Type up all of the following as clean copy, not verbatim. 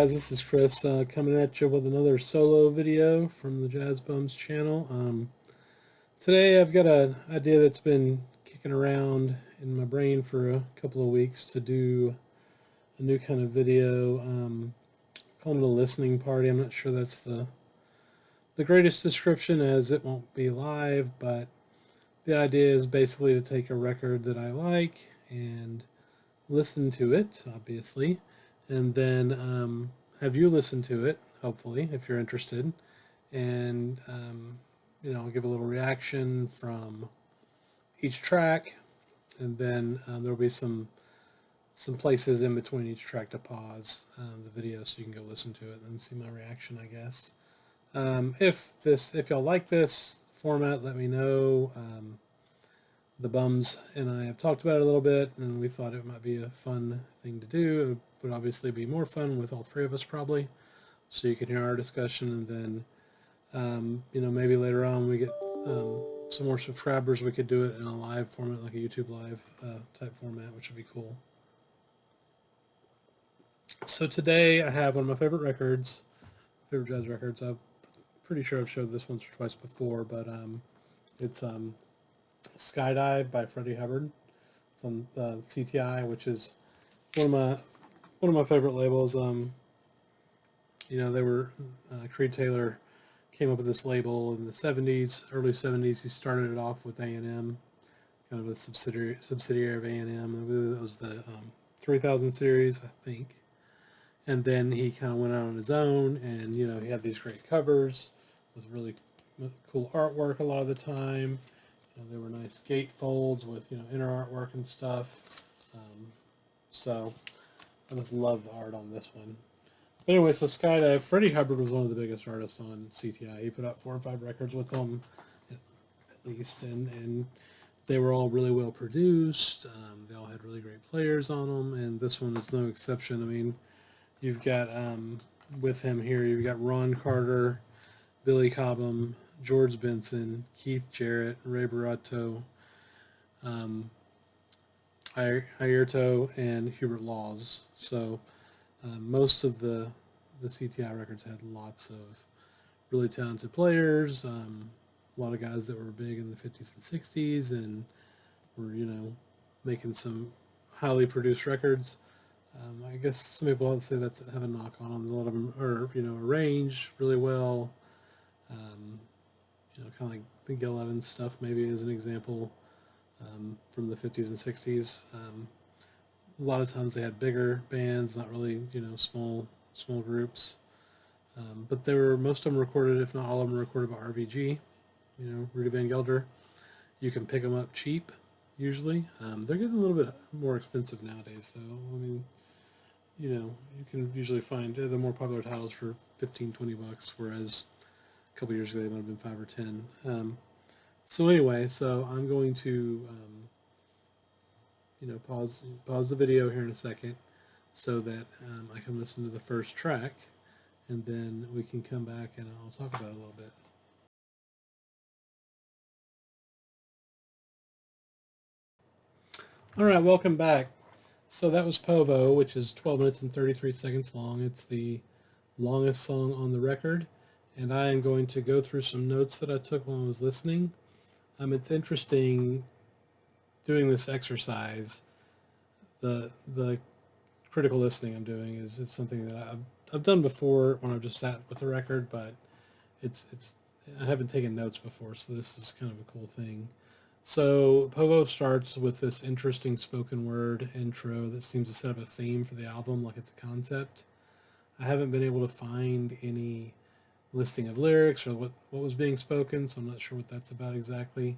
guys, this is Chris coming at you with another solo video from the Jazz Bums channel. Today I've got an idea that's been kicking around in my brain for a couple of weeks to do a new kind of video. Calling it a listening party. I'm not sure that's the greatest description, as it won't be live, but the idea is basically to take a record that I like and listen to it, obviously, and then have you listen to it, hopefully, if you're interested, and I'll give a little reaction from each track, and then there'll be some places in between each track to pause the video so you can go listen to it and see my reaction, I guess. If y'all like this format, let me know. The Bums and I have talked about it a little bit, and we thought it might be a fun thing to do. It would obviously be more fun with all three of us, probably, so you can hear our discussion, and then maybe later on when we get some more subscribers, we could do it in a live format, like a YouTube live type format, which would be cool. So today I have one of my favorite records, favorite jazz records. I'm pretty sure I've showed this once or twice before, but it's Skydive by Freddie Hubbard. It's on CTI, which is one of my favorite labels. They were Creed Taylor came up with this label in the '70s, early '70s. He started it off with A&M, kind of a subsidiary of A&M. It was the 3000 series, I think. And then he kind of went out on his own, and he had these great covers with really cool artwork a lot of the time. There were nice gate folds with inner artwork and stuff. So I just love the art on this one. But anyway, so Skydive, Freddie Hubbard was one of the biggest artists on CTI. He put out 4 or 5 records with them, at least, and they were all really well produced. They all had really great players on them, and this one is no exception. I mean, you've got with him here, you've got Ron Carter, Billy Cobham, George Benson, Keith Jarrett, Ray Barretto, Airto, and Hubert Laws. So most of the CTI records had lots of really talented players, a lot of guys that were big in the 50s and 60s and were, making some highly produced records. I guess some people say that's have a knock on them. A lot of them are, arranged really well. Kind of like the Gil Evans stuff, maybe, as an example, from the 50s and 60s. A lot of times they had bigger bands, not really, small groups. But most of them recorded, if not all of them, recorded by RVG, Rudy Van Gelder. You can pick them up cheap, usually. They're getting a little bit more expensive nowadays, though. I mean, you can usually find the more popular titles for $15-20, whereas a couple years ago they might have been 5 or 10. So anyway, so I'm going to pause the video here in a second so that I can listen to the first track, and then we can come back and I'll talk about it a little bit. All right, welcome back. So that was Povo, which is 12 minutes and 33 seconds long. It's the longest song on the record, and I am going to go through some notes that I took while I was listening. It's interesting doing this exercise. The critical listening I'm doing is something that I've done before when I've just sat with the record, but I haven't taken notes before, so this is kind of a cool thing. So Povo starts with this interesting spoken word intro that seems to set up a theme for the album, like it's a concept. I haven't been able to find any listing of lyrics or what was being spoken, so I'm not sure what that's about exactly.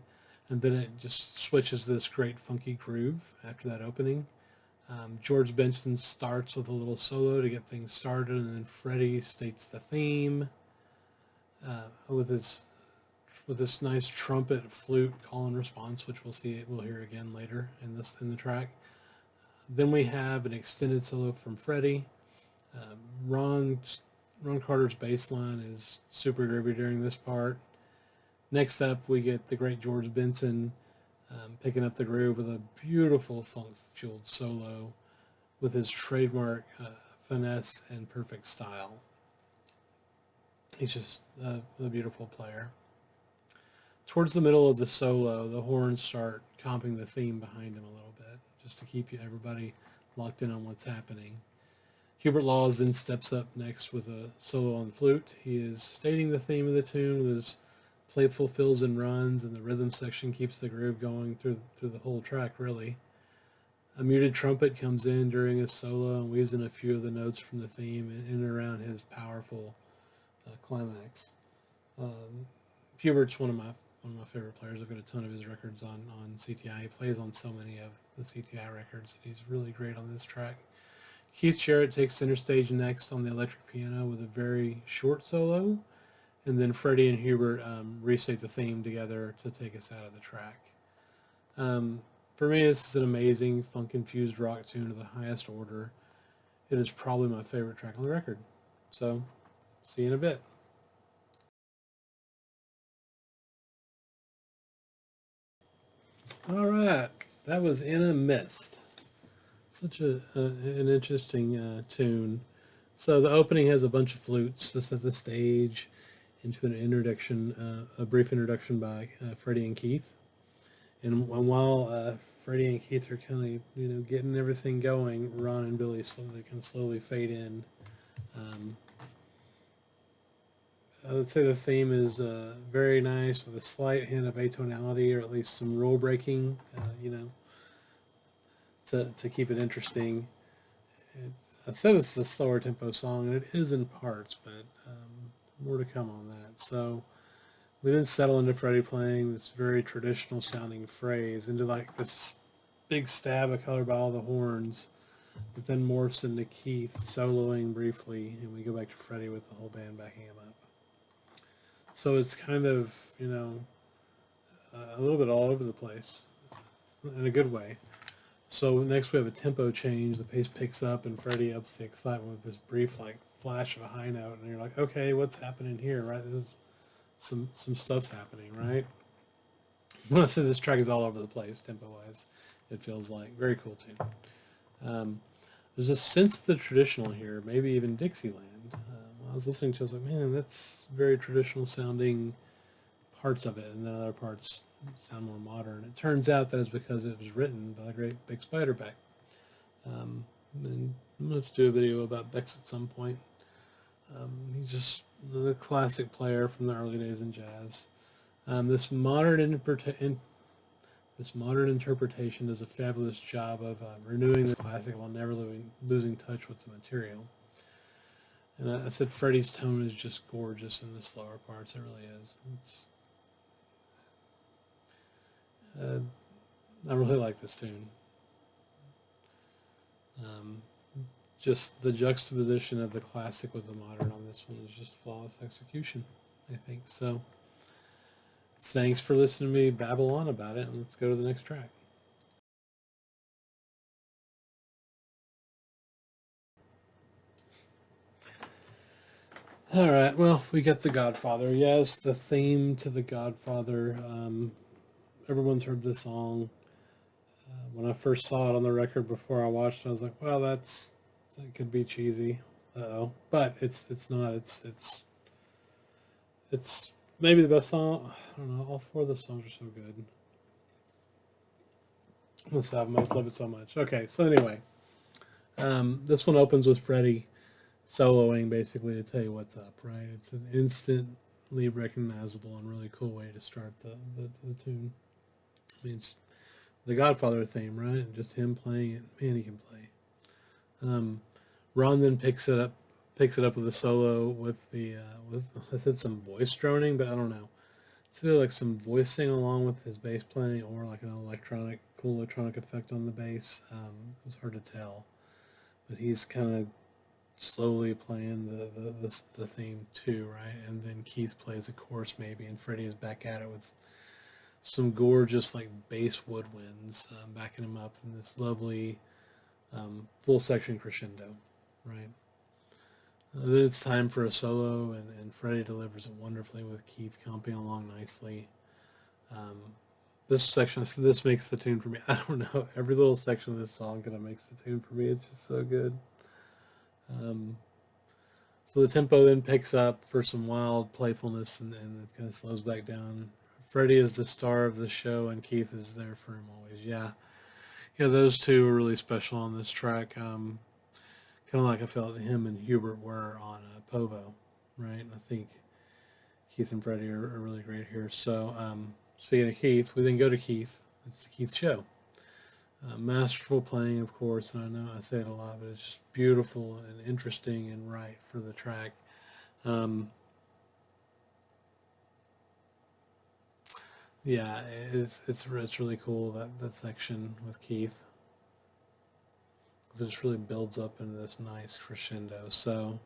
And then it just switches to this great funky groove after that opening. George Benson starts with a little solo to get things started, and then Freddie states the theme with this nice trumpet flute call and response, which we'll hear again later in the track. Then we have an extended solo from Freddie. Ron Carter's bass line is super groovy during this part. Next up, we get the great George Benson picking up the groove with a beautiful funk-fueled solo with his trademark finesse and perfect style. He's just a beautiful player. Towards the middle of the solo, the horns start comping the theme behind him a little bit, just to keep everybody locked in on what's happening. Hubert Laws then steps up next with a solo on flute. He is stating the theme of the tune with his playful fills and runs, and the rhythm section keeps the groove going through the whole track, really. A muted trumpet comes in during his solo and weaves in a few of the notes from the theme in and around his powerful climax. Hubert's one of my favorite players. I've got a ton of his records on CTI. He plays on so many of the CTI records. He's really great on this track. Keith Jarrett takes center stage next on the electric piano with a very short solo, and then Freddie and Hubert restate the theme together to take us out of the track. For me, this is an amazing funk-infused rock tune of the highest order. It is probably my favorite track on the record. So, see you in a bit. All right, that was In a Mist. Such an interesting tune. So the opening has a bunch of flutes to set the stage into an introduction, a brief introduction by Freddie and Keith. And while Freddie and Keith are kind of getting everything going, Ron and Billy slowly fade in. I would say the theme is very nice with a slight hint of atonality, or at least some rule breaking, to keep it interesting. I said this is a slower tempo song, and it is in parts, but more to come on that. So we then settle into Freddie playing this very traditional sounding phrase into like this big stab of color by all the horns, that then morphs into Keith soloing briefly, and we go back to Freddie with the whole band backing him up. So it's kind of, a little bit all over the place in a good way. So next we have a tempo change. The pace picks up, and Freddie ups the excitement with this brief like flash of a high note, and you're like, okay, what's happening here, right? This is some stuff's happening, right? When I say this track is all over the place, tempo-wise, it feels like. Very cool tune. There's a sense of the traditional here, maybe even Dixieland. When I was listening to it, I was like, man, that's very traditional sounding parts of it, and then other parts sound more modern. It turns out that is because it was written by the great Beck Spiderbeck. And let's do a video about Bex at some point. He's just the classic player from the early days in jazz. This modern interpretation does a fabulous job of renewing the classic while never losing touch with the material. And I said Freddie's tone is just gorgeous in the slower parts. It really is. I really like this tune. Just the juxtaposition of the classic with the modern on this one is just flawless execution, I think. So thanks for listening to me babble on about it, and let's go to the next track. All right, well, we got The Godfather. Yes, the theme to The Godfather. Everyone's heard the song. When I first saw it on the record before I watched it, I was like, well, that could be cheesy. But it's not. It's maybe the best song. I don't know. All four of the songs are so good. This album, I just love it so much. Okay, so anyway, this one opens with Freddie soloing basically to tell you what's up, right? It's an instantly recognizable and really cool way to start the tune. I mean, it's the Godfather theme, right? And just him playing it. Man, he can play. Ron then picks it up with a solo with I said some voice droning, but I don't know. It's either like some voicing along with his bass playing, or like an cool electronic effect on the bass. It was hard to tell, but he's kind of slowly playing the theme too, right? And then Keith plays a chorus maybe, and Freddie is back at it with some gorgeous like bass woodwinds backing him up in this lovely full section crescendo, right? Then it's time for a solo, and Freddie delivers it wonderfully with Keith comping along nicely. This makes the tune for me. I don't know. Every little section of this song kind of makes the tune for me. It's just so good. So the tempo then picks up for some wild playfulness, and it kind of slows back down. Freddie is the star of the show, and Keith is there for him always. Yeah, yeah, those two are really special on this track. Kind of like I felt him and Hubbard were on Povo, right? And I think Keith and Freddie are really great here. So speaking of Keith, we then go to Keith. It's the Keith show. Masterful playing, of course, and I know I say it a lot, but it's just beautiful and interesting and right for the track. Um, yeah, it's really cool, that section with Keith, because it just really builds up into this nice crescendo. So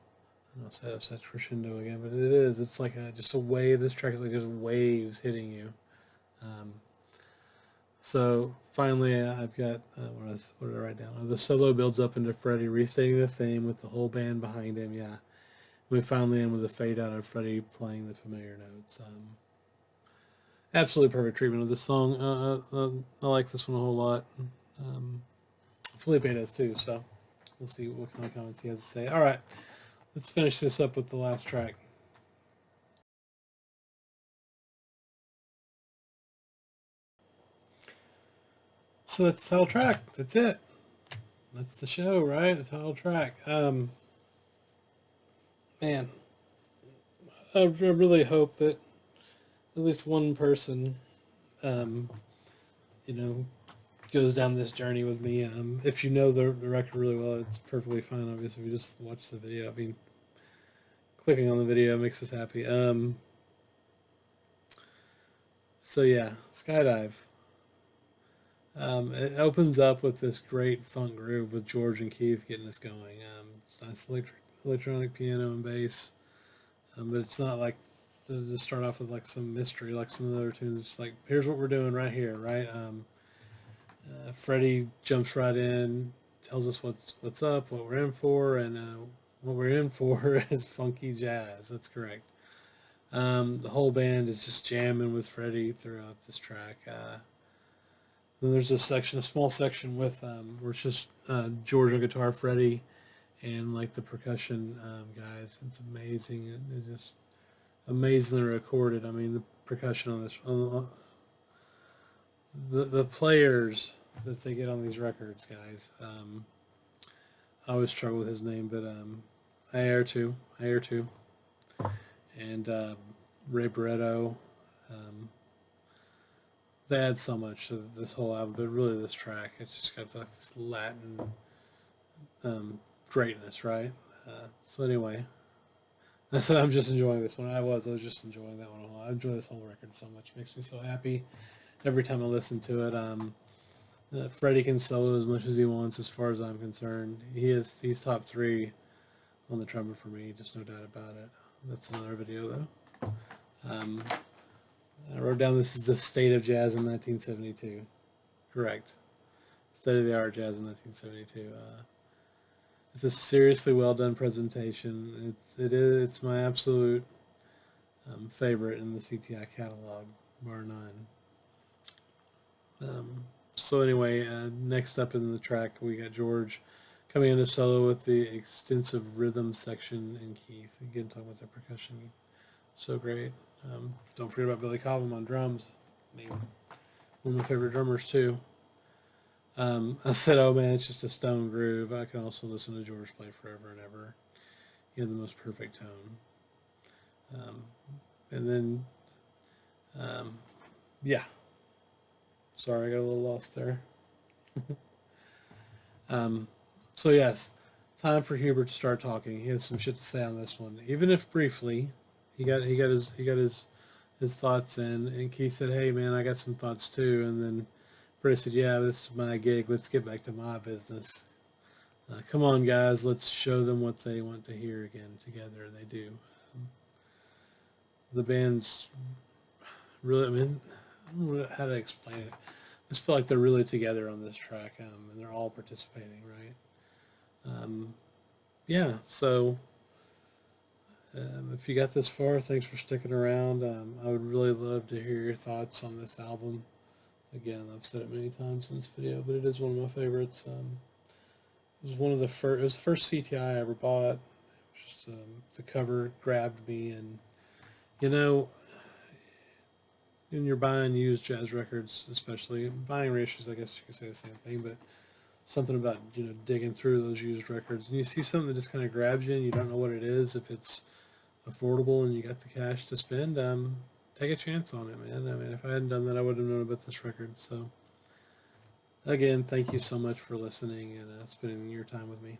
I don't know if that's crescendo again, but it is. It's like just a wave. This track is like just waves hitting you. Um, So finally, I've got what did I write down? The solo builds up into Freddie restating the theme with the whole band behind him. Yeah, we finally end with a fade out of Freddie playing the familiar notes. Absolutely perfect treatment of this song. I like this one a whole lot. Um, Felipe does too. So we'll see what kind of comments he has to say. All right, let's finish this up with the last track. So that's the title track. That's it. That's the show, right? The title track. Man, I really hope that at least one person, um, you know, goes down this journey with me. If you know the record really well, it's perfectly fine. Obviously, if you just watch the video, I mean, clicking on the video makes us happy. So yeah, Skydive. It opens up with this great funk groove with George and Keith getting us going. It's nice electronic piano and bass, but it's not like to just start off with like some mystery like some of the other tunes. It's like, here's what we're doing right here, right? Freddie jumps right in, tells us what's up, what we're in for, and what we're in for is funky jazz. That's correct. The whole band is just jamming with Freddie throughout this track. Then there's a small section with where it's just George on guitar, Freddie, and like the percussion guys. It's amazing. It's just amazingly recorded. I mean, the percussion on this, the players that they get on these records, guys. I always struggle with his name, but Ayrton, and Ray Barretto. Um, they add so much to this whole album, but really this track, it's just got like this Latin greatness, right? So anyway, I said I'm just enjoying this one. I was just enjoying that one a lot. I enjoy this whole record so much. It makes me so happy every time I listen to it. Freddie can solo as much as he wants, as far as I'm concerned. He's top three on the trumpet for me, just no doubt about it. That's another video though. I wrote down this is the state of jazz in 1972. Correct. State of the art jazz in 1972. It's a seriously well done presentation. It's my absolute favorite in the CTI catalog, bar none. So anyway, next up in the track, we got George coming into solo with the extensive rhythm section, and Keith again talking about the percussion. So great. Don't forget about Billy Cobham on drums. I mean, one of my favorite drummers too. I said, oh man, it's just a stone groove. I can also listen to George play forever and ever. He had the most perfect tone. And then, yeah. Sorry, I got a little lost there. So yes, time for Hubbard to start talking. He has some shit to say on this one, even if briefly. He got his thoughts in, and Keith said, "Hey man, I got some thoughts too." And then Freddie said, "Yeah, this is my gig. Let's get back to my business. Come on, guys, let's show them what they want to hear again together." And they do. The band's really, I mean, I don't know how to explain it. I just feel like they're really together on this track, and they're all participating, right? Yeah, so if you got this far, thanks for sticking around. I would really love to hear your thoughts on this album. Again, I've said it many times in this video, but it is one of my favorites. It was one of the first. It was the first CTI I ever bought. Just the cover grabbed me, and you know, when you're buying used jazz records, especially buying reissues, I guess you could say the same thing, but something about digging through those used records, and you see something that just kind of grabs you, and you don't know what it is. If it's affordable and you got the cash to spend, take a chance on it, man. I mean, if I hadn't done that, I wouldn't have known about this record. So, again, thank you so much for listening and spending your time with me.